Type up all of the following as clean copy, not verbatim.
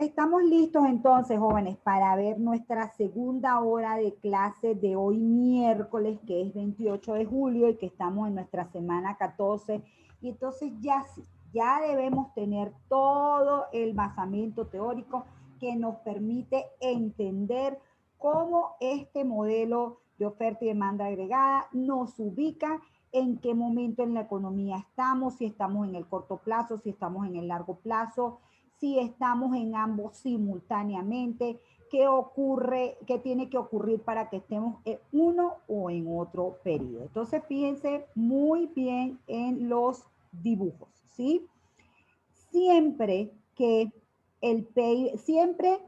Estamos listos entonces, jóvenes, para ver nuestra segunda hora de clase de hoy miércoles, que es 28 de julio y que estamos en nuestra semana 14. Y entonces ya debemos tener todo el basamento teórico que nos permite entender cómo este modelo de oferta y demanda agregada nos ubica, en qué momento en la economía estamos, si estamos en el corto plazo, si estamos en el largo plazo, si estamos en ambos simultáneamente, qué ocurre, qué tiene que ocurrir para que estemos en uno o en otro periodo. Entonces, fíjense muy bien en los dibujos, ¿sí? Siempre que siempre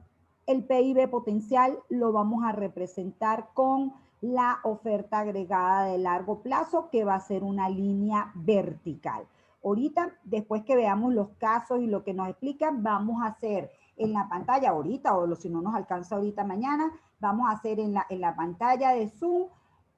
el PIB potencial lo vamos a representar con la oferta agregada de largo plazo, que va a ser una línea vertical. Ahorita, después que veamos los casos y lo que nos explican, vamos a hacer en la pantalla ahorita, o si no nos alcanza ahorita mañana, vamos a hacer en la pantalla de Zoom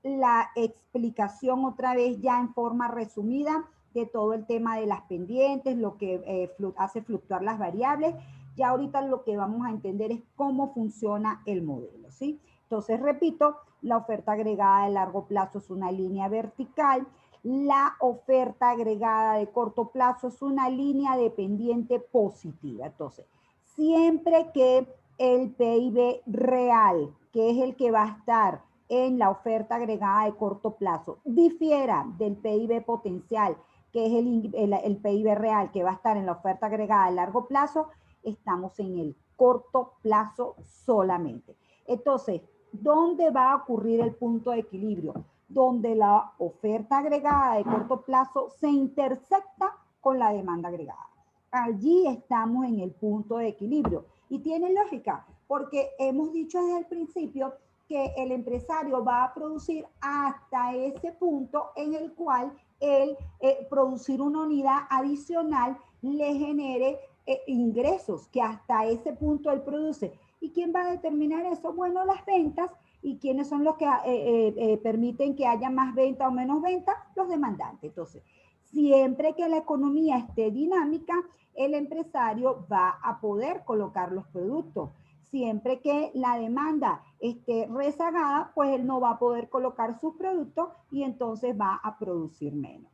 la explicación otra vez ya en forma resumida de todo el tema de las pendientes, lo que hace fluctuar las variables. Ya ahorita lo que vamos a entender es cómo funciona el modelo, ¿sí? Entonces, repito, la oferta agregada de largo plazo es una línea vertical, la oferta agregada de corto plazo es una línea de pendiente positiva. Entonces, siempre que el PIB real, que es el que va a estar en la oferta agregada de corto plazo, difiera del PIB potencial, que es el PIB real que va a estar en la oferta agregada a largo plazo, estamos en el corto plazo solamente. Entonces, ¿dónde va a ocurrir el punto de equilibrio? Donde la oferta agregada de corto plazo se intersecta con la demanda agregada. Allí estamos en el punto de equilibrio. Y tiene lógica, porque hemos dicho desde el principio que el empresario va a producir hasta ese punto en el cual el producir una unidad adicional le genere ingresos, que hasta ese punto él produce. ¿Y quién va a determinar eso? Bueno, las ventas. ¿Y quiénes son los que permiten que haya más venta o menos venta? Los demandantes. Entonces, siempre que la economía esté dinámica, el empresario va a poder colocar los productos. Siempre que la demanda esté rezagada, pues él no va a poder colocar sus productos y entonces va a producir menos.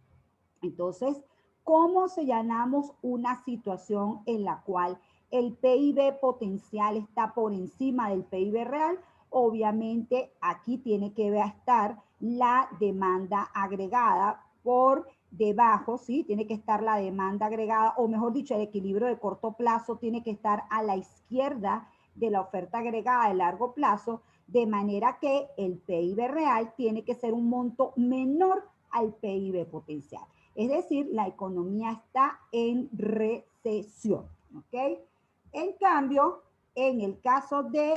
Entonces, ¿cómo señalamos una situación en la cual el PIB potencial está por encima del PIB real? Obviamente, aquí tiene que estar la demanda agregada por debajo, ¿sí? Tiene que estar la demanda agregada, o mejor dicho, el equilibrio de corto plazo tiene que estar a la izquierda de la oferta agregada de largo plazo, de manera que el PIB real tiene que ser un monto menor al PIB potencial. Es decir, la economía está en recesión, ¿ok? En cambio, en el caso de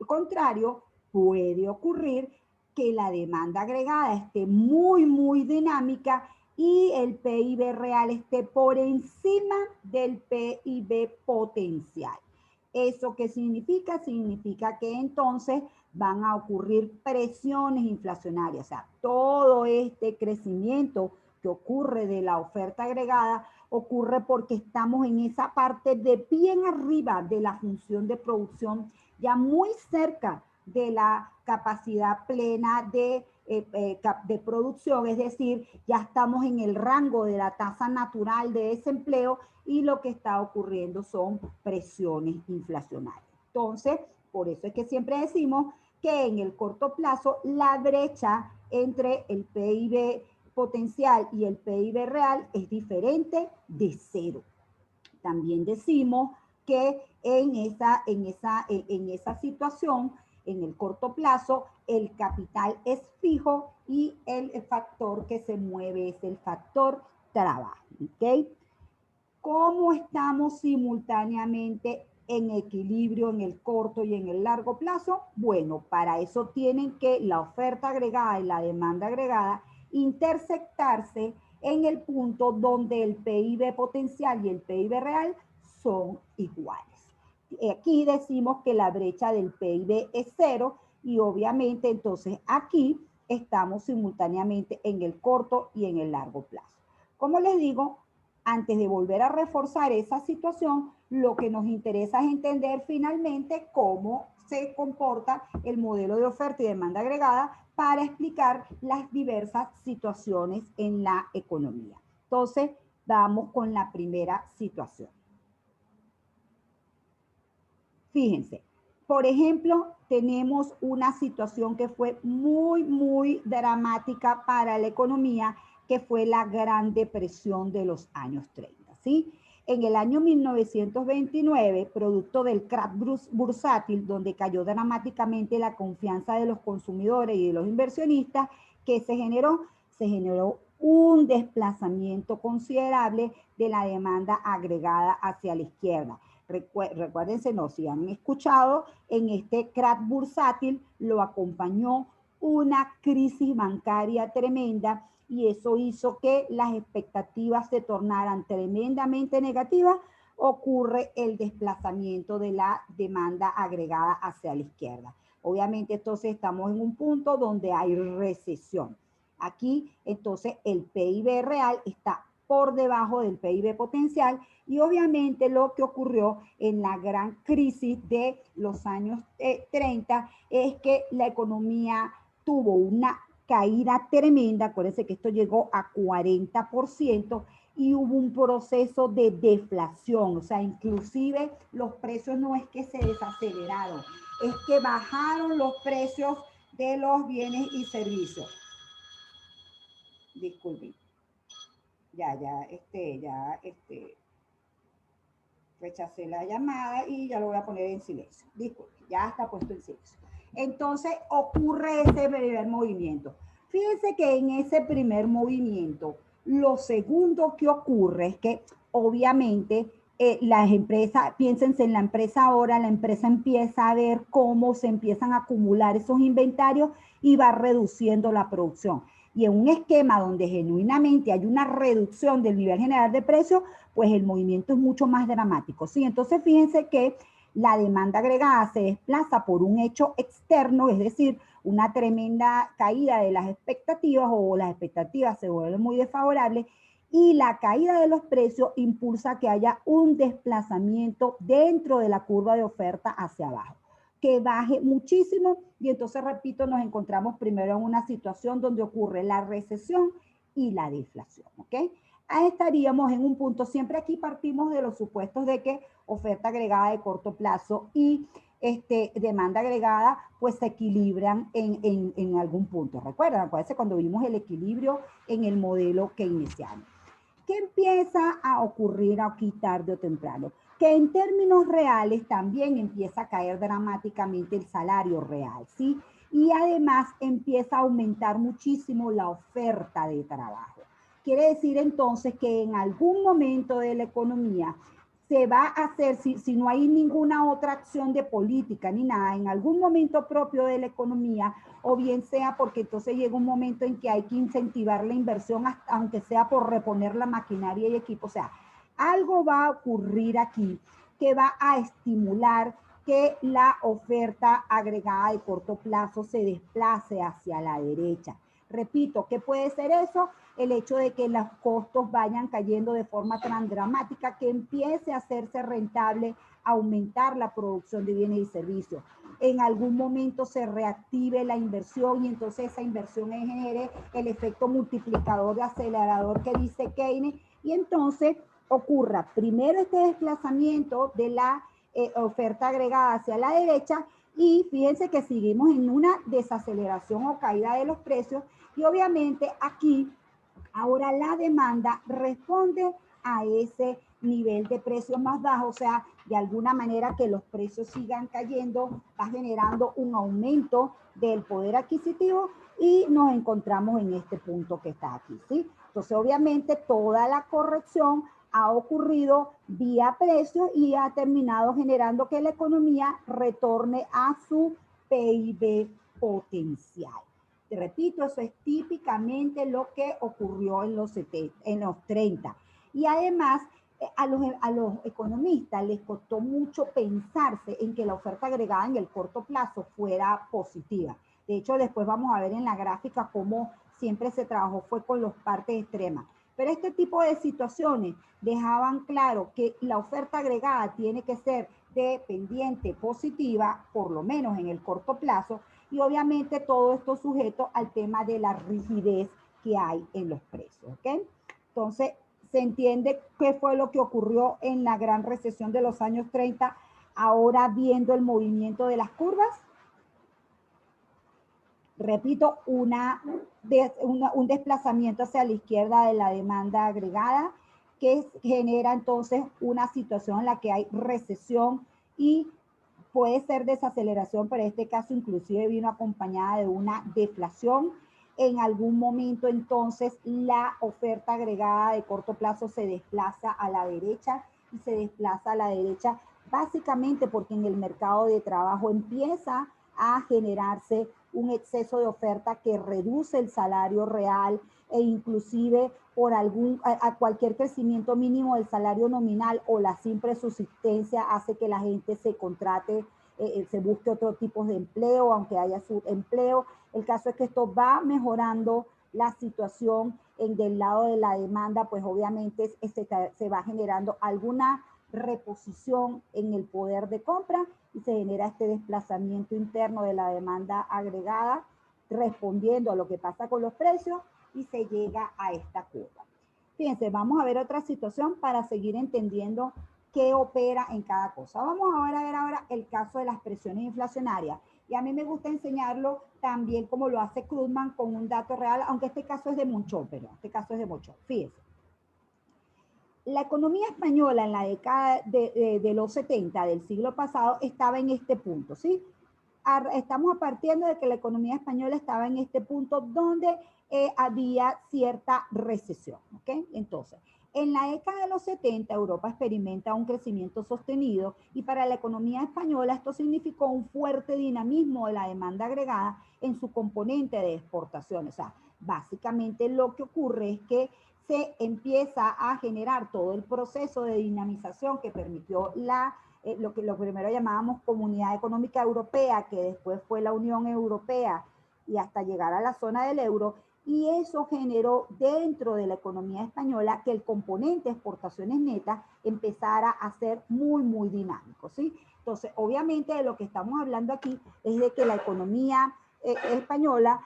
contrario, puede ocurrir que la demanda agregada esté muy dinámica y el PIB real esté por encima del PIB potencial. ¿Eso qué significa? Significa que entonces van a ocurrir presiones inflacionarias. O sea, todo este crecimiento que ocurre de la oferta agregada ocurre porque estamos en esa parte de bien arriba de la función de producción, ya muy cerca de la capacidad plena de producción, es decir, ya estamos en el rango de la tasa natural de desempleo y lo que está ocurriendo son presiones inflacionarias. Entonces, por eso es que siempre decimos que en el corto plazo la brecha entre el PIB potencial y el PIB real es diferente de cero. También decimos que en esa situación, en el corto plazo, el capital es fijo y el factor que se mueve es el factor trabajo. ¿Ok? ¿Cómo estamos simultáneamente en equilibrio en el corto y en el largo plazo? Bueno, para eso tienen que la oferta agregada y la demanda agregada intersectarse en el punto donde el PIB potencial y el PIB real son iguales. Aquí decimos que la brecha del PIB es cero y obviamente entonces aquí estamos simultáneamente en el corto y en el largo plazo. Como les digo, antes de volver a reforzar esa situación, lo que nos interesa es entender finalmente cómo se comporta el modelo de oferta y demanda agregada para explicar las diversas situaciones en la economía. Entonces, vamos con la primera situación. Fíjense, por ejemplo, tenemos una situación que fue muy dramática para la economía, que fue la Gran Depresión de los años 30, ¿sí? En el año 1929, producto del crack bursátil, donde cayó dramáticamente la confianza de los consumidores y de los inversionistas, ¿qué se generó? Se generó un desplazamiento considerable de la demanda agregada hacia la izquierda. Recuérdense, no, si han escuchado, en este crack bursátil lo acompañó una crisis bancaria tremenda y eso hizo que las expectativas se tornaran tremendamente negativas. Ocurre el desplazamiento de la demanda agregada hacia la izquierda. Obviamente, entonces estamos en un punto donde hay recesión. Aquí, entonces, el PIB real está por debajo del PIB potencial y obviamente lo que ocurrió en la gran crisis de los años 30 es que la economía tuvo una caída tremenda, acuérdense que esto llegó a 40% y hubo un proceso de deflación, o sea, inclusive los precios no es que se desaceleraron, es que bajaron los precios de los bienes y servicios. Disculpen. Ya, rechacé la llamada y ya lo voy a poner en silencio. Disculpe, ya está puesto en silencio. Entonces ocurre ese primer movimiento. Fíjense que en ese primer movimiento, lo segundo que ocurre es que obviamente las empresas, piénsense en la empresa ahora, la empresa empieza a ver cómo se empiezan a acumular esos inventarios y va reduciendo la producción. Y en un esquema donde genuinamente hay una reducción del nivel general de precios, pues el movimiento es mucho más dramático, ¿sí? Entonces, fíjense que la demanda agregada se desplaza por un hecho externo, es decir, una tremenda caída de las expectativas o las expectativas se vuelven muy desfavorables y la caída de los precios impulsa que haya un desplazamiento dentro de la curva de oferta hacia abajo, que baje muchísimo y entonces, repito, nos encontramos primero en una situación donde ocurre la recesión y la deflación, ¿ok? Ahí estaríamos en un punto, siempre aquí partimos de los supuestos de que oferta agregada de corto plazo y demanda agregada pues se equilibran en algún punto. Recuerdan, acuérdense cuando vimos el equilibrio en el modelo keynesiano. ¿Qué empieza a ocurrir aquí tarde o temprano? Que en términos reales también empieza a caer dramáticamente el salario real, ¿sí? Y además empieza a aumentar muchísimo la oferta de trabajo. Quiere decir entonces que en algún momento de la economía se va a hacer, si no hay ninguna otra acción de política ni nada, en algún momento propio de la economía, o bien sea porque entonces llega un momento en que hay que incentivar la inversión, aunque sea por reponer la maquinaria y equipo, o sea, algo va a ocurrir aquí que va a estimular que la oferta agregada de corto plazo se desplace hacia la derecha. Repito, ¿qué puede ser eso? El hecho de que los costos vayan cayendo de forma tan dramática que empiece a hacerse rentable aumentar la producción de bienes y servicios. En algún momento se reactive la inversión y entonces esa inversión genere el efecto multiplicador de acelerador que dice Keynes y entonces ocurra primero este desplazamiento de la oferta agregada hacia la derecha y fíjense que seguimos en una desaceleración o caída de los precios y obviamente aquí ahora la demanda responde a ese nivel de precios más bajo, o sea, de alguna manera que los precios sigan cayendo, va generando un aumento del poder adquisitivo y nos encontramos en este punto que está aquí, ¿sí? Entonces, obviamente, toda la corrección ha ocurrido vía precios y ha terminado generando que la economía retorne a su PIB potencial. Te repito, eso es típicamente lo que ocurrió en los 30. Y además, a los economistas les costó mucho pensarse en que la oferta agregada en el corto plazo fuera positiva. De hecho, después vamos a ver en la gráfica cómo siempre se trabajó fue con las partes extremas. Pero este tipo de situaciones dejaban claro que la oferta agregada tiene que ser de pendiente positiva, por lo menos en el corto plazo, y obviamente todo esto sujeto al tema de la rigidez que hay en los precios, ¿ok? Entonces, se entiende qué fue lo que ocurrió en la gran recesión de los años 30, ahora viendo el movimiento de las curvas. Repito, un desplazamiento hacia la izquierda de la demanda agregada que genera entonces una situación en la que hay recesión y puede ser desaceleración, pero en este caso inclusive vino acompañada de una deflación. En algún momento entonces la oferta agregada de corto plazo se desplaza a la derecha y se desplaza a la derecha básicamente porque en el mercado de trabajo empieza a generarse un exceso de oferta que reduce el salario real e inclusive por a cualquier crecimiento mínimo del salario nominal o la simple subsistencia hace que la gente se contrate, se busque otro tipo de empleo, aunque haya subempleo. El caso es que esto va mejorando la situación del lado de la demanda, pues obviamente se va generando alguna reposición en el poder de compra y se genera este desplazamiento interno de la demanda agregada respondiendo a lo que pasa con los precios y se llega a esta curva. Fíjense, vamos a ver otra situación para seguir entendiendo qué opera en cada cosa. Vamos a ver ahora el caso de las presiones inflacionarias. Y a mí me gusta enseñarlo también como lo hace Krugman con un dato real, aunque este caso es de Monchón, pero este caso es de Monchón. Fíjense. La economía española en la década de los 70 del siglo pasado estaba en este punto, ¿sí? Estamos partiendo de que la economía española estaba en este punto donde había cierta recesión, ¿ok? Entonces, en la década de los 70, Europa experimenta un crecimiento sostenido y para la economía española esto significó un fuerte dinamismo de la demanda agregada en su componente de exportación. O sea, básicamente lo que ocurre es que se empieza a generar todo el proceso de dinamización que permitió lo que lo primero llamábamos Comunidad Económica Europea, que después fue la Unión Europea y hasta llegar a la zona del euro, y eso generó dentro de la economía española que el componente exportaciones netas empezara a ser muy, muy dinámico, ¿sí? Entonces, obviamente de lo que estamos hablando aquí es de que la economía española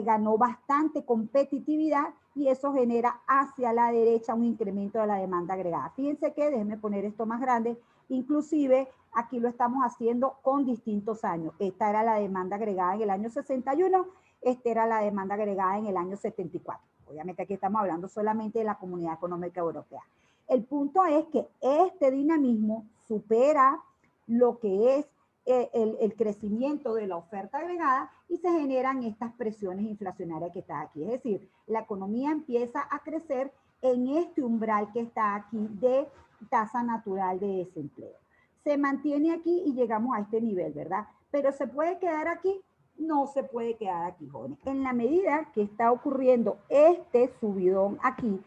ganó bastante competitividad y eso genera hacia la derecha un incremento de la demanda agregada. Fíjense que, déjenme poner esto más grande, inclusive aquí lo estamos haciendo con distintos años. Esta era la demanda agregada en el año 61, esta era la demanda agregada en el año 74. Obviamente aquí estamos hablando solamente de la Comunidad Económica Europea. El punto es que este dinamismo supera lo que es el crecimiento de la oferta agregada y se generan estas presiones inflacionarias que está aquí. Es decir, la economía empieza a crecer en este umbral que está aquí de tasa natural de desempleo. Se mantiene aquí y llegamos a este nivel, ¿verdad? Pero ¿se puede quedar aquí? No se puede quedar aquí, jóvenes. En la medida que está ocurriendo este subidón aquí,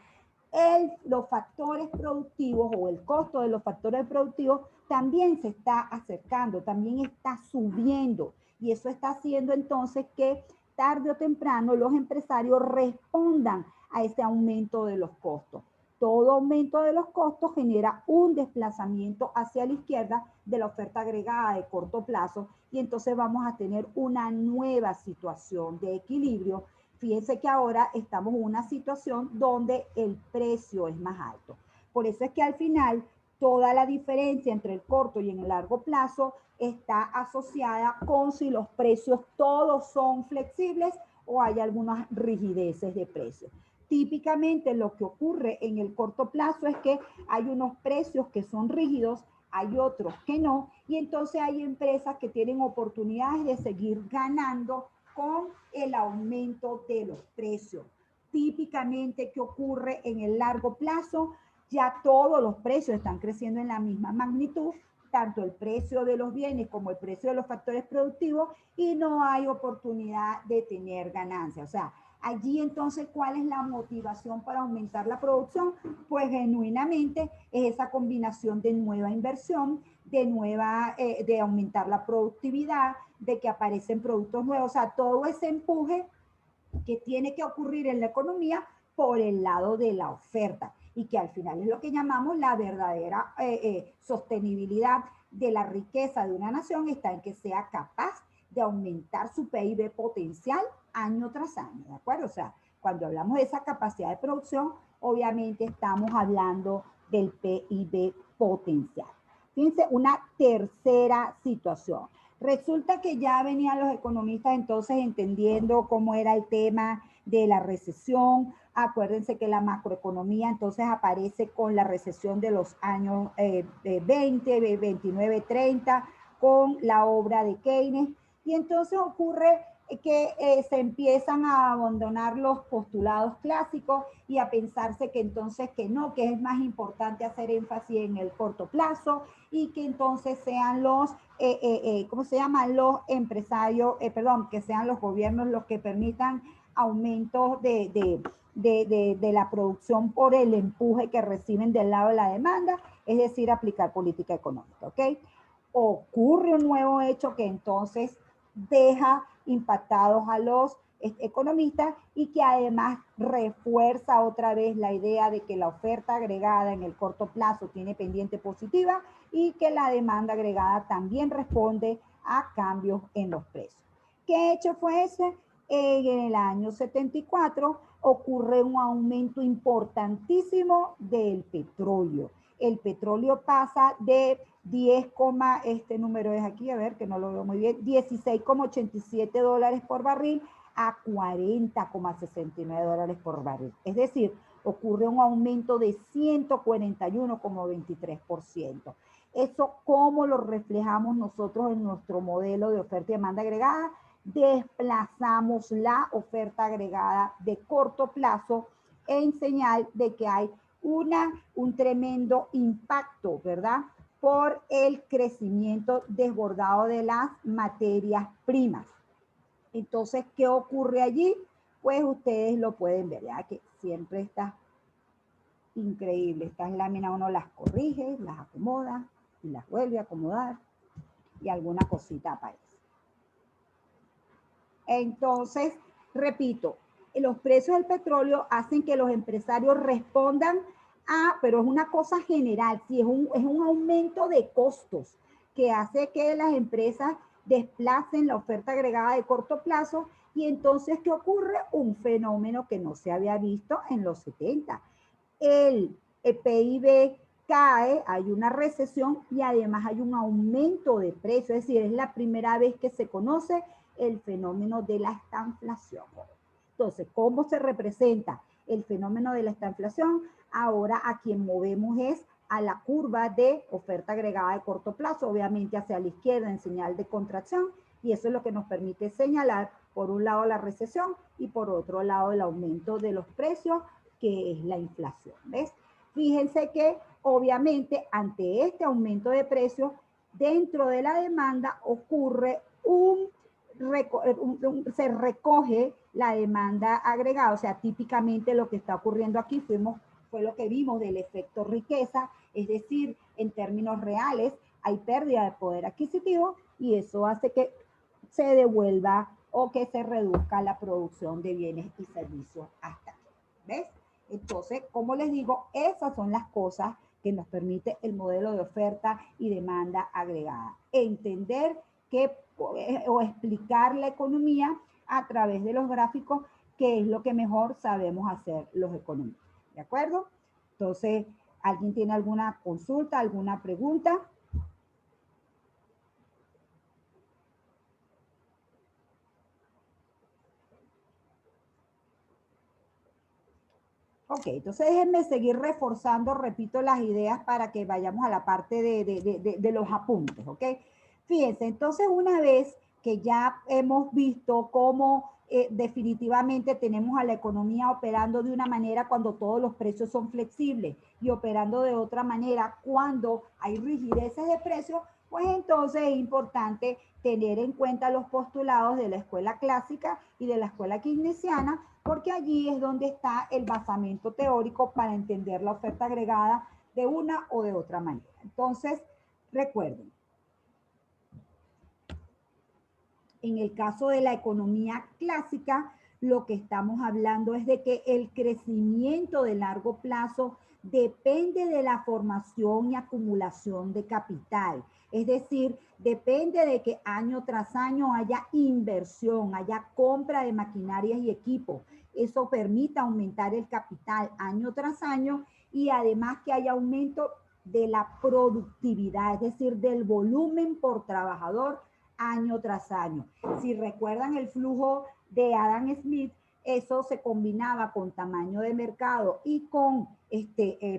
los factores productivos o el costo de los factores productivos también se está acercando, también está subiendo. Y eso está haciendo entonces que tarde o temprano los empresarios respondan a ese aumento de los costos. Todo aumento de los costos genera un desplazamiento hacia la izquierda de la oferta agregada de corto plazo y entonces vamos a tener una nueva situación de equilibrio. Fíjense que ahora estamos en una situación donde el precio es más alto. Por eso es que al final toda la diferencia entre el corto y el largo plazo está asociada con si los precios todos son flexibles o hay algunas rigideces de precios. Típicamente lo que ocurre en el corto plazo es que hay unos precios que son rígidos, hay otros que no, y entonces hay empresas que tienen oportunidades de seguir ganando con el aumento de los precios. Típicamente, ¿qué ocurre en el largo plazo? Ya todos los precios están creciendo en la misma magnitud, tanto el precio de los bienes como el precio de los factores productivos, y no hay oportunidad de tener ganancias. O sea, allí entonces, ¿cuál es la motivación para aumentar la producción? Pues genuinamente es esa combinación de nueva inversión, de aumentar la productividad, de que aparecen productos nuevos, o sea, todo ese empuje que tiene que ocurrir en la economía por el lado de la oferta y que al final es lo que llamamos la verdadera sostenibilidad de la riqueza de una nación, está en que sea capaz de aumentar su PIB potencial año tras año, ¿de acuerdo? O sea, cuando hablamos de esa capacidad de producción, obviamente estamos hablando del PIB potencial. Fíjense, una tercera situación. Resulta que ya venían los economistas entonces entendiendo cómo era el tema de la recesión. Acuérdense que la macroeconomía entonces aparece con la recesión de los años 20, 29, 30, con la obra de Keynes. Y entonces ocurre que se empiezan a abandonar los postulados clásicos y a pensarse que entonces que no, que es más importante hacer énfasis en el corto plazo y que entonces sean los, ¿cómo se llaman? Los empresarios, perdón, que sean los gobiernos los que permitan aumentos de la producción por el empuje que reciben del lado de la demanda, es decir, aplicar política económica, ¿ok? Ocurre un nuevo hecho que entonces deja impactados a los economistas y que además refuerza otra vez la idea de que la oferta agregada en el corto plazo tiene pendiente positiva y que la demanda agregada también responde a cambios en los precios. ¿Qué hecho fue ese? En el año 74 ocurre un aumento importantísimo del petróleo. El petróleo pasa de 10, este número es aquí, a ver que no lo veo muy bien, 16,87 dólares por barril a 40,69 dólares por barril. Es decir, ocurre un aumento de 141,23%. Eso, ¿cómo lo reflejamos nosotros en nuestro modelo de oferta y demanda agregada? Desplazamos la oferta agregada de corto plazo en señal de que hay un tremendo impacto, ¿verdad? Por el crecimiento desbordado de las materias primas. Entonces, ¿qué ocurre allí? Pues ustedes lo pueden ver, ya que siempre está increíble. Estas láminas uno las corrige, las acomoda y las vuelve a acomodar y alguna cosita aparece. Entonces, repito, los precios del petróleo hacen que los empresarios respondan a, pero es una cosa general, sí, es un aumento de costos que hace que las empresas desplacen la oferta agregada de corto plazo y entonces, ¿qué ocurre? Un fenómeno que no se había visto en los 70. El PIB cae, hay una recesión y además hay un aumento de precios, es decir, es la primera vez que se conoce el fenómeno de la estanflación. Entonces, ¿cómo se representa el fenómeno de la estanflación? Ahora a quien movemos es a la curva de oferta agregada de corto plazo, obviamente hacia la izquierda en señal de contracción, y eso es lo que nos permite señalar, por un lado, la recesión y por otro lado, el aumento de los precios, que es la inflación, ¿ves? Fíjense que, obviamente, ante este aumento de precios, dentro de la demanda ocurre se recoge la demanda agregada, o sea, típicamente lo que está ocurriendo aquí fue lo que vimos del efecto riqueza, es decir, en términos reales hay pérdida de poder adquisitivo y eso hace que se devuelva o que se reduzca la producción de bienes y servicios hasta aquí. ¿Ves? Entonces, como les digo, esas son las cosas que nos permite el modelo de oferta y demanda agregada. Entender que, o explicar la economía a través de los gráficos, que es lo que mejor sabemos hacer los economistas. ¿De acuerdo? Entonces, ¿alguien tiene alguna consulta, alguna pregunta? Ok, entonces déjenme seguir reforzando, repito, las ideas para que vayamos a la parte de los apuntes, ¿ok? Fíjense, entonces una vez que ya hemos visto cómo definitivamente tenemos a la economía operando de una manera cuando todos los precios son flexibles y operando de otra manera cuando hay rigideces de precios, pues entonces es importante tener en cuenta los postulados de la escuela clásica y de la escuela keynesiana, porque allí es donde está el basamento teórico para entender la oferta agregada de una o de otra manera. Entonces, recuerden, en el caso de la economía clásica, lo que estamos hablando es de que el crecimiento de largo plazo depende de la formación y acumulación de capital. Es decir, depende de que año tras año haya inversión, haya compra de maquinarias y equipos. Eso permite aumentar el capital año tras año y además que haya aumento de la productividad, es decir, del volumen por trabajador año tras año. Si recuerdan el flujo de Adam Smith, eso se combinaba con tamaño de mercado y con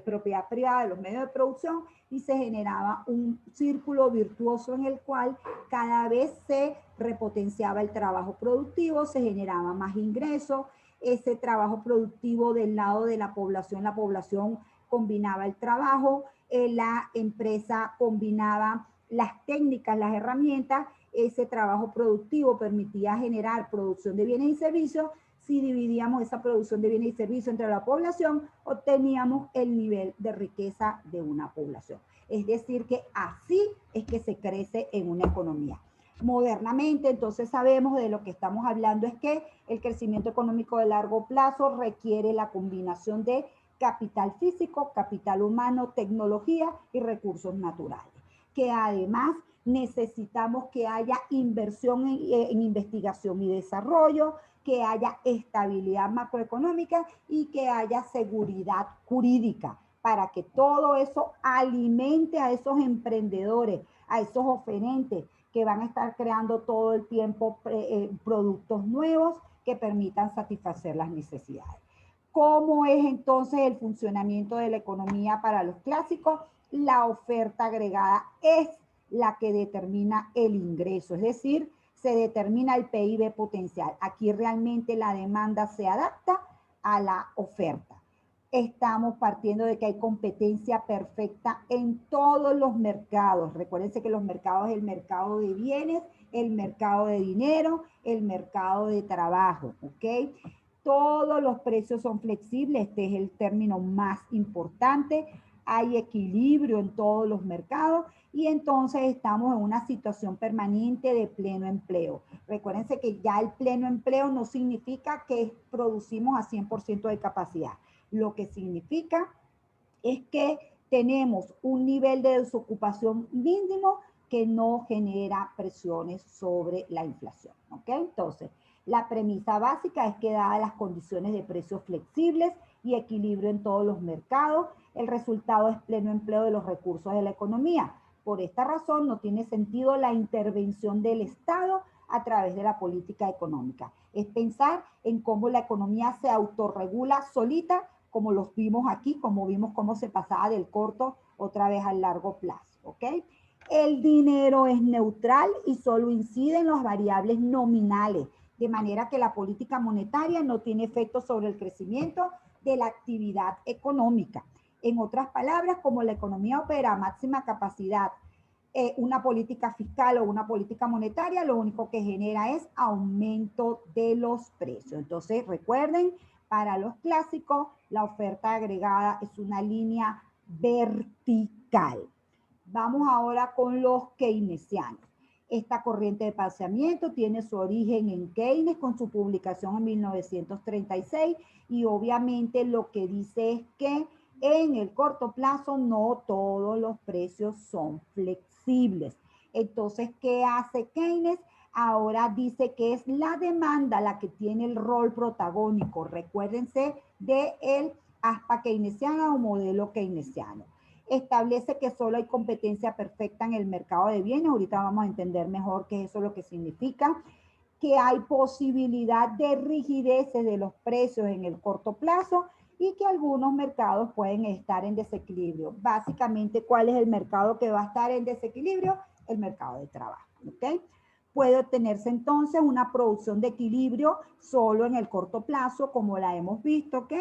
propiedad privada de los medios de producción y se generaba un círculo virtuoso en el cual cada vez se repotenciaba el trabajo productivo, se generaba más ingresos, ese trabajo productivo del lado de la población combinaba el trabajo, la empresa combinaba las técnicas, las herramientas, ese trabajo productivo permitía generar producción de bienes y servicios. Si dividíamos esa producción de bienes y servicios entre la población, obteníamos el nivel de riqueza de una población. Es decir, que así es que se crece en una economía. Modernamente, entonces sabemos de lo que estamos hablando es que el crecimiento económico de largo plazo requiere la combinación de capital físico, capital humano, tecnología y recursos naturales, que además necesitamos que haya inversión en investigación y desarrollo, que haya estabilidad macroeconómica y que haya seguridad jurídica para que todo eso alimente a esos emprendedores, a esos oferentes que van a estar creando todo el tiempo productos nuevos que permitan satisfacer las necesidades. ¿Cómo es entonces el funcionamiento de la economía para los clásicos? La oferta agregada es la que determina el ingreso, es decir, se determina el PIB potencial. Aquí realmente la demanda se adapta a la oferta. Estamos partiendo de que hay competencia perfecta en todos los mercados. Recuérdense que los mercados es el mercado de bienes, el mercado de dinero, el mercado de trabajo, ¿ok? Todos los precios son flexibles, este es el término más importante. Hay equilibrio en todos los mercados y entonces estamos en una situación permanente de pleno empleo. Recuérdense que ya el pleno empleo no significa que producimos a 100% de capacidad. Lo que significa es que tenemos un nivel de desocupación mínimo que no genera presiones sobre la inflación, ¿ok? Entonces, la premisa básica es que dadas las condiciones de precios flexibles y equilibrio en todos los mercados, el resultado es pleno empleo de los recursos de la economía. Por esta razón, no tiene sentido la intervención del Estado a través de la política económica. Es pensar en cómo la economía se autorregula solita, como los vimos aquí, como vimos cómo se pasaba del corto otra vez al largo plazo, ¿ok? El dinero es neutral y solo incide en las variables nominales, de manera que la política monetaria no tiene efecto sobre el crecimiento de la actividad económica. En otras palabras, como la economía opera a máxima capacidad, una política fiscal o una política monetaria, lo único que genera es aumento de los precios. Entonces, recuerden, para los clásicos, la oferta agregada es una línea vertical. Vamos ahora con los keynesianos. Esta corriente de pensamiento tiene su origen en Keynes con su publicación en 1936 y obviamente lo que dice es que en el corto plazo no todos los precios son flexibles. Entonces, ¿qué hace Keynes? Ahora dice que es la demanda la que tiene el rol protagónico. Recuérdense del aspa keynesiana o modelo keynesiano. Establece que solo hay competencia perfecta en el mercado de bienes. Ahorita vamos a entender mejor qué es eso lo que significa. Que hay posibilidad de rigideces de los precios en el corto plazo y que algunos mercados pueden estar en desequilibrio. Básicamente, ¿cuál es el mercado que va a estar en desequilibrio? El mercado de trabajo, ¿ok? Puede obtenerse entonces una producción de equilibrio solo en el corto plazo, como la hemos visto, ¿ok?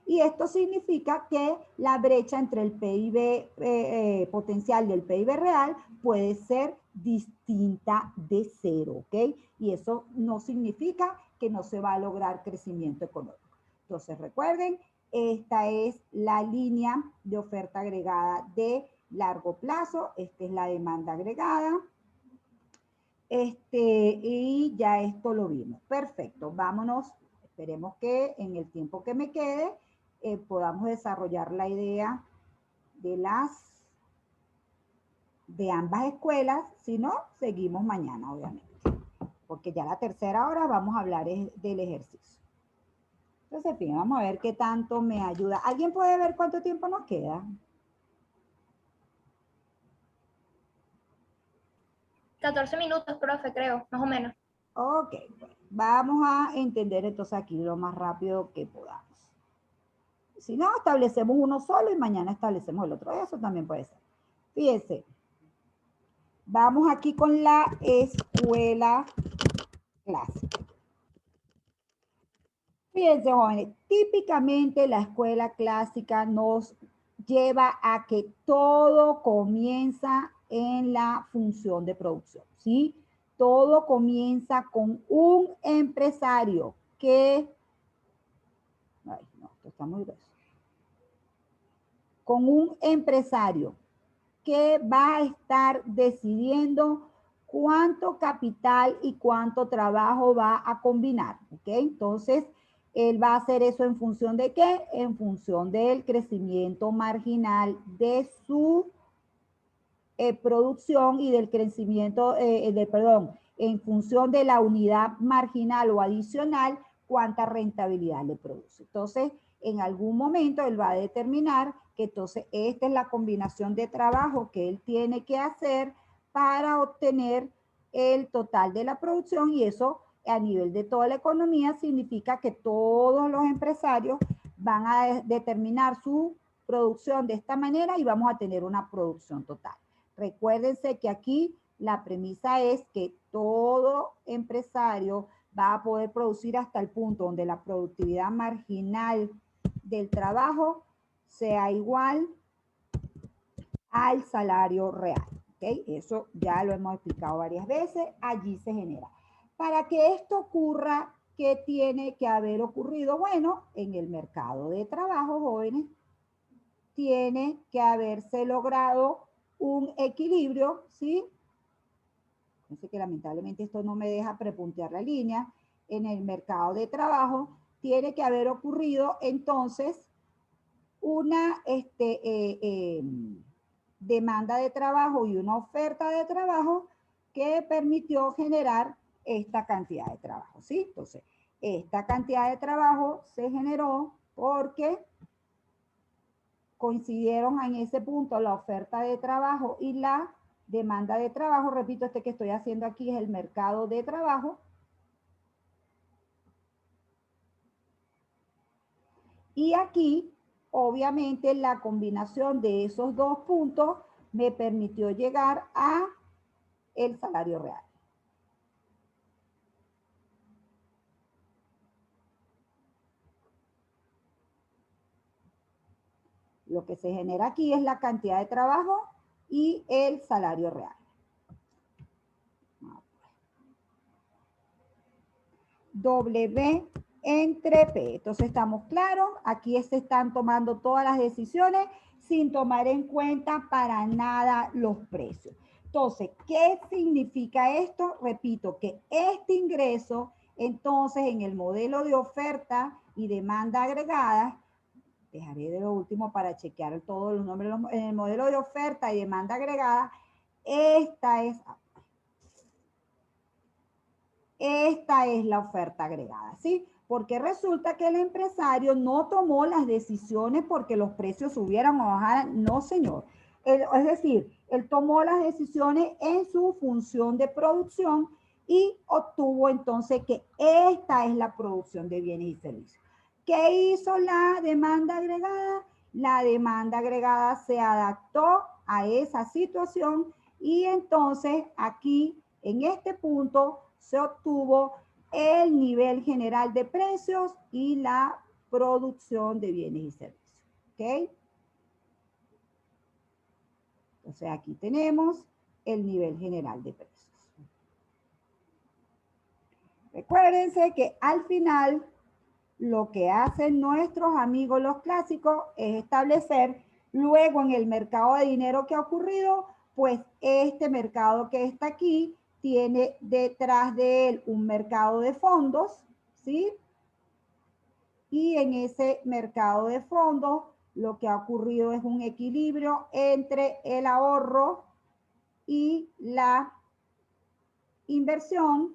Y esto significa que la brecha entre el PIB potencial y el PIB real puede ser distinta de cero, ¿ok? Y eso no significa que no se va a lograr crecimiento económico. Entonces, recuerden, esta es la línea de oferta agregada de largo plazo. Esta es la demanda agregada. Y ya esto lo vimos. Perfecto. Vámonos. esperemos que en el tiempo que me quede podamos desarrollar la idea de ambas escuelas. Si no, seguimos mañana, obviamente, porque ya la tercera hora vamos a hablar del ejercicio. Entonces, bien, vamos a ver qué tanto me ayuda. ¿Alguien puede ver cuánto tiempo nos queda? 14 minutos, profe, creo, más o menos. Ok, bueno, vamos a entender entonces aquí lo más rápido que podamos. Si no, establecemos uno solo y mañana establecemos el otro. Eso también puede ser. Fíjense, vamos aquí con la escuela clásica. Fíjense, jóvenes, típicamente la escuela clásica nos lleva a que todo comienza en la función de producción, ¿sí? Todo comienza con un empresario que... Ay, no, esto está muy grueso. Con un empresario que va a estar decidiendo cuánto capital y cuánto trabajo va a combinar, ¿ok? Entonces, él va a hacer eso en función de qué? En función del crecimiento marginal de su producción y del crecimiento, en función de la unidad marginal o adicional, cuánta rentabilidad le produce. Entonces, en algún momento él va a determinar que entonces esta es la combinación de trabajo que él tiene que hacer para obtener el total de la producción, y eso a nivel de toda la economía significa que todos los empresarios van a determinar su producción de esta manera y vamos a tener una producción total. Recuérdense que aquí la premisa es que todo empresario va a poder producir hasta el punto donde la productividad marginal del trabajo sea igual al salario real. ¿Okay? Eso ya lo hemos explicado varias veces. Allí se genera. Para que esto ocurra, ¿qué tiene que haber ocurrido? Bueno, en el mercado de trabajo, jóvenes, tiene que haberse logrado un equilibrio, ¿sí? Fíjense que lamentablemente esto no me deja prepuntear la línea. En el mercado de trabajo tiene que haber ocurrido entonces una demanda de trabajo y una oferta de trabajo que permitió generar esta cantidad de trabajo, ¿sí? Entonces, esta cantidad de trabajo se generó porque coincidieron en ese punto la oferta de trabajo y la demanda de trabajo. Repito, que estoy haciendo aquí es el mercado de trabajo. Y aquí, obviamente, la combinación de esos dos puntos me permitió llegar a el salario real. Lo que se genera aquí es la cantidad de trabajo y el salario real. W entre P. Entonces estamos claros, aquí se están tomando todas las decisiones sin tomar en cuenta para nada los precios. Entonces, ¿qué significa esto? Repito, que este ingreso, entonces, en el modelo de oferta y demanda agregada, dejaré de lo último para chequear todos los nombres, en el modelo de oferta y demanda agregada, esta es la oferta agregada, ¿sí? Porque resulta que el empresario no tomó las decisiones porque los precios subieran o bajaran. No, señor. Es decir, él tomó las decisiones en su función de producción y obtuvo entonces que esta es la producción de bienes y servicios. ¿Qué hizo la demanda agregada? La demanda agregada se adaptó a esa situación y entonces aquí, en este punto, se obtuvo el nivel general de precios y la producción de bienes y servicios. ¿Ok? Entonces aquí tenemos el nivel general de precios. Recuérdense que al final lo que hacen nuestros amigos los clásicos es establecer luego en el mercado de dinero que ha ocurrido, pues este mercado que está aquí tiene detrás de él un mercado de fondos, ¿sí? Y en ese mercado de fondos, lo que ha ocurrido es un equilibrio entre el ahorro y la inversión.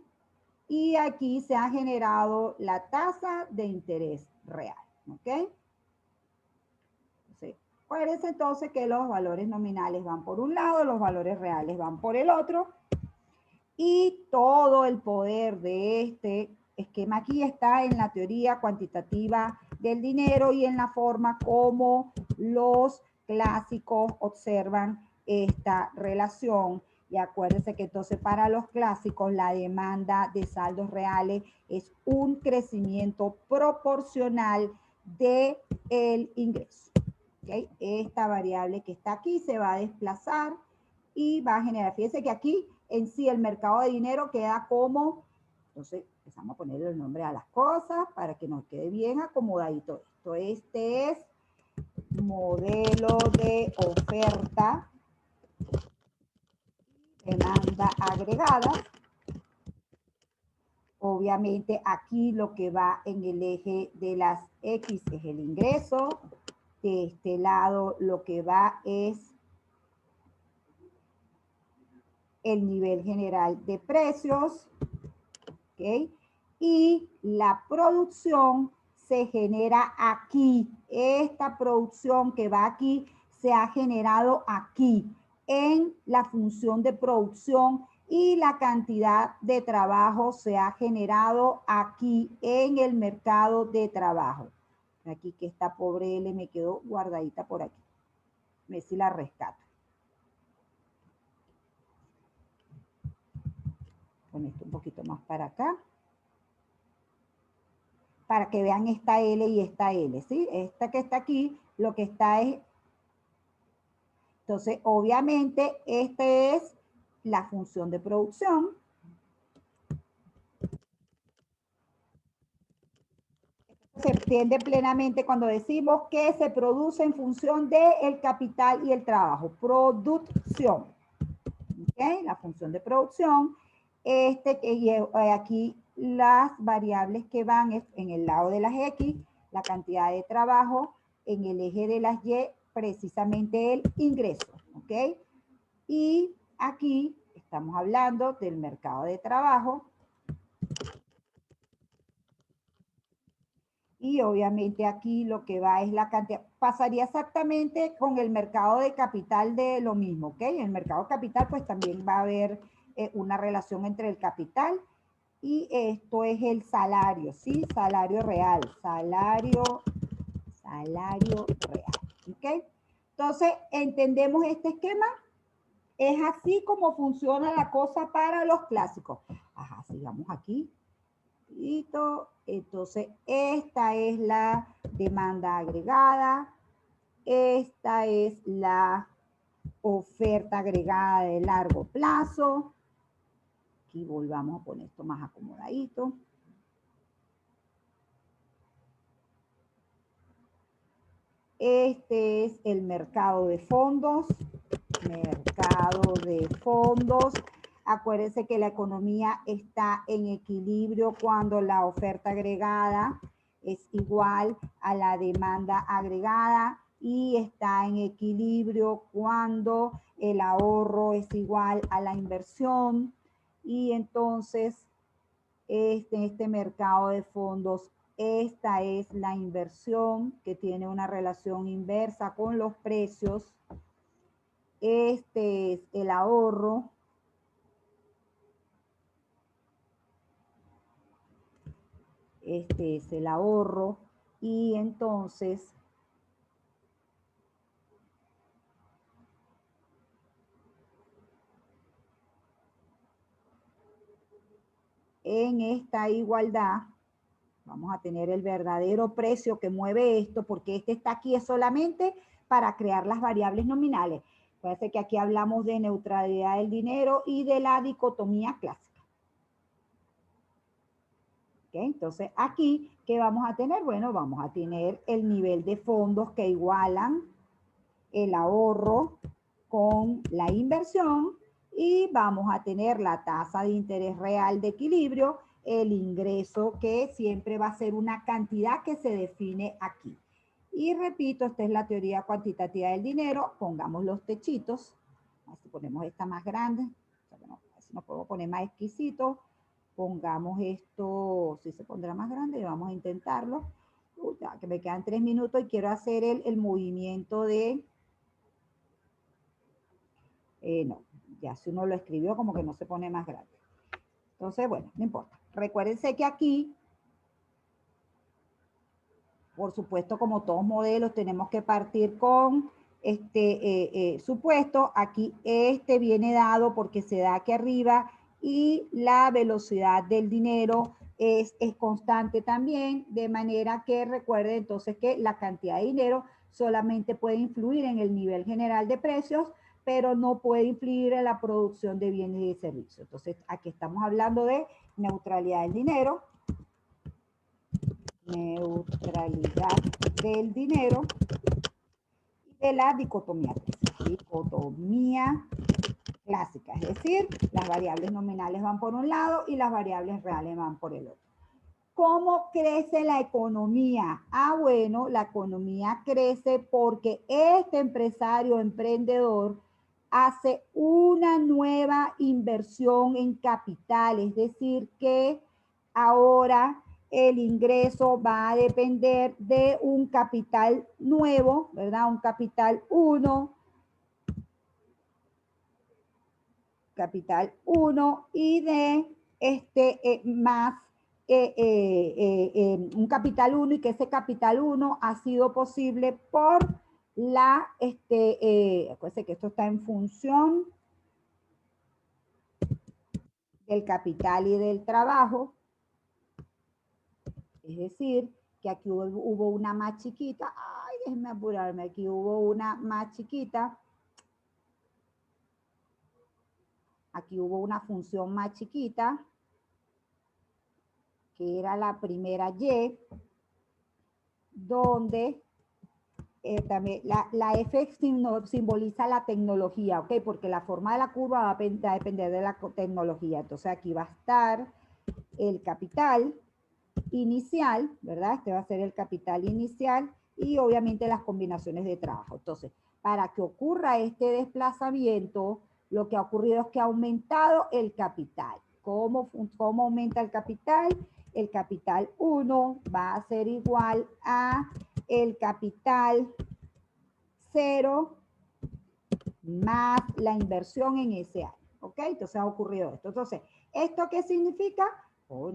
Y aquí se ha generado la tasa de interés real. ¿Ok? Acuérdense entonces que los valores nominales van por un lado, los valores reales van por el otro. Y todo el poder de este esquema aquí está en la teoría cuantitativa del dinero y en la forma como los clásicos observan esta relación. Y acuérdense que entonces para los clásicos la demanda de saldos reales es un crecimiento proporcional del ingreso. ¿Okay? Esta variable que está aquí se va a desplazar y va a generar, fíjense que aquí en sí el mercado de dinero queda como, entonces empezamos a ponerle el nombre a las cosas para que nos quede bien acomodadito esto. Este es modelo de oferta, demanda agregada. Obviamente aquí lo que va en el eje de las X es el ingreso. De este lado lo que va es el nivel general de precios. ¿Ok? Y la producción se genera aquí. Esta producción que va aquí se ha generado aquí en la función de producción y la cantidad de trabajo se ha generado aquí en el mercado de trabajo. Aquí que esta pobre L me quedó guardadita por aquí. A ver si la rescato. Con esto un poquito más para acá. Para que vean esta L y esta L, ¿sí? Esta que está aquí, lo que está es... Entonces, obviamente, esta es la función de producción. Se entiende plenamente cuando decimos que se produce en función del capital y el trabajo. Producción. ¿Okay? La función de producción. Aquí las variables que van es en el lado de las X, la cantidad de trabajo, en el eje de las Y, precisamente el ingreso. ¿Ok? Y aquí estamos hablando del mercado de trabajo. Y obviamente aquí lo que va es la cantidad. Pasaría exactamente con el mercado de capital de lo mismo, ¿ok? En el mercado de capital pues también va a haber una relación entre el capital y esto es el salario, ¿sí? Salario real, salario real, ¿ok? Entonces, ¿entendemos este esquema? Es así como funciona la cosa para los clásicos. Ajá, sigamos aquí. Entonces, esta es la demanda agregada. Esta es la oferta agregada de largo plazo. Aquí volvamos a poner esto más acomodadito. Este es el mercado de fondos. Mercado de fondos. Acuérdense que la economía está en equilibrio cuando la oferta agregada es igual a la demanda agregada y está en equilibrio cuando el ahorro es igual a la inversión. Y entonces, este mercado de fondos, esta es la inversión que tiene una relación inversa con los precios. Este es el ahorro. Este es el ahorro. Y entonces, en esta igualdad, vamos a tener el verdadero precio que mueve esto, porque este está aquí es solamente para crear las variables nominales. Parece que aquí hablamos de neutralidad del dinero y de la dicotomía clásica. ¿Okay? Entonces, aquí, ¿qué vamos a tener? Bueno, vamos a tener el nivel de fondos que igualan el ahorro con la inversión y vamos a tener la tasa de interés real de equilibrio. el ingreso, que siempre va a ser una cantidad que se define aquí. Y repito, esta es la teoría cuantitativa del dinero. Pongamos los techitos. Así ponemos esta más grande. O sea, bueno, así nos podemos poner más exquisito. Pongamos esto, si se pondrá más grande, vamos a intentarlo. Ya que me quedan 3 minutos y quiero hacer el movimiento de... no, ya si uno lo escribió como que no se pone más grande. Entonces, bueno, no importa. Recuérdense que aquí, por supuesto, como todos modelos, tenemos que partir con supuesto. Aquí este viene dado porque se da aquí arriba y la velocidad del dinero es constante también, de manera que recuerden entonces que la cantidad de dinero solamente puede influir en el nivel general de precios, pero no puede influir en la producción de bienes y servicios. Entonces, aquí estamos hablando de neutralidad del dinero. Neutralidad del dinero y de la dicotomía clásica. Dicotomía clásica, es decir, las variables nominales van por un lado y las variables reales van por el otro. ¿Cómo crece la economía? Bueno, la economía crece porque este empresario emprendedor hace una nueva inversión en capital, es decir, que ahora el ingreso va a depender de un capital nuevo, ¿verdad? Un capital 1, y de más un capital 1 y que ese capital 1 ha sido posible por la, acuérdense que esto está en función del capital y del trabajo, es decir, que aquí hubo una más chiquita, ay, déjenme apurarme, aquí hubo una más chiquita, aquí hubo una función más chiquita, que era la primera Y, donde también la F simboliza la tecnología, ¿ok? Porque la forma de la curva va a depender de la tecnología. Entonces aquí va a estar el capital inicial, ¿verdad? Este va a ser el capital inicial y obviamente las combinaciones de trabajo. Entonces, para que ocurra este desplazamiento, lo que ha ocurrido es que ha aumentado el capital. ¿Cómo aumenta el capital? El capital 1 va a ser igual a el capital 0 más la inversión en ese año. ¿Ok? Entonces ha ocurrido esto. Entonces, ¿esto qué significa?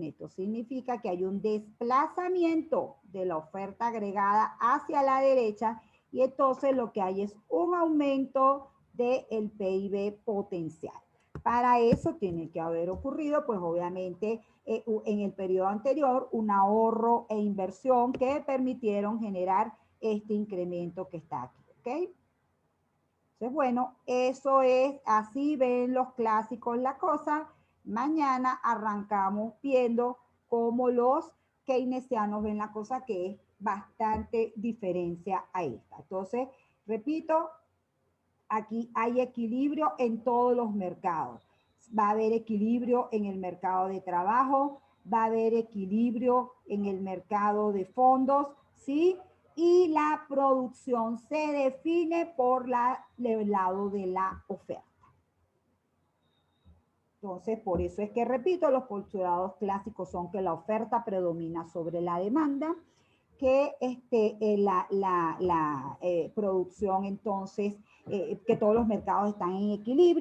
Esto significa que hay un desplazamiento de la oferta agregada hacia la derecha y entonces lo que hay es un aumento del PIB potencial. Para eso tiene que haber ocurrido, pues obviamente, en el periodo anterior, un ahorro e inversión que permitieron generar este incremento que está aquí. ¿Ok? Entonces, bueno, eso es, así ven los clásicos la cosa. Mañana arrancamos viendo cómo los keynesianos ven la cosa, que es bastante diferencia a esta. Entonces, repito, aquí hay equilibrio en todos los mercados. Va a haber equilibrio en el mercado de trabajo, va a haber equilibrio en el mercado de fondos, ¿sí? Y la producción se define por el lado de la oferta. Entonces, por eso es que, repito, los postulados clásicos son que la oferta predomina sobre la demanda, que la producción, entonces, que todos los mercados están en equilibrio.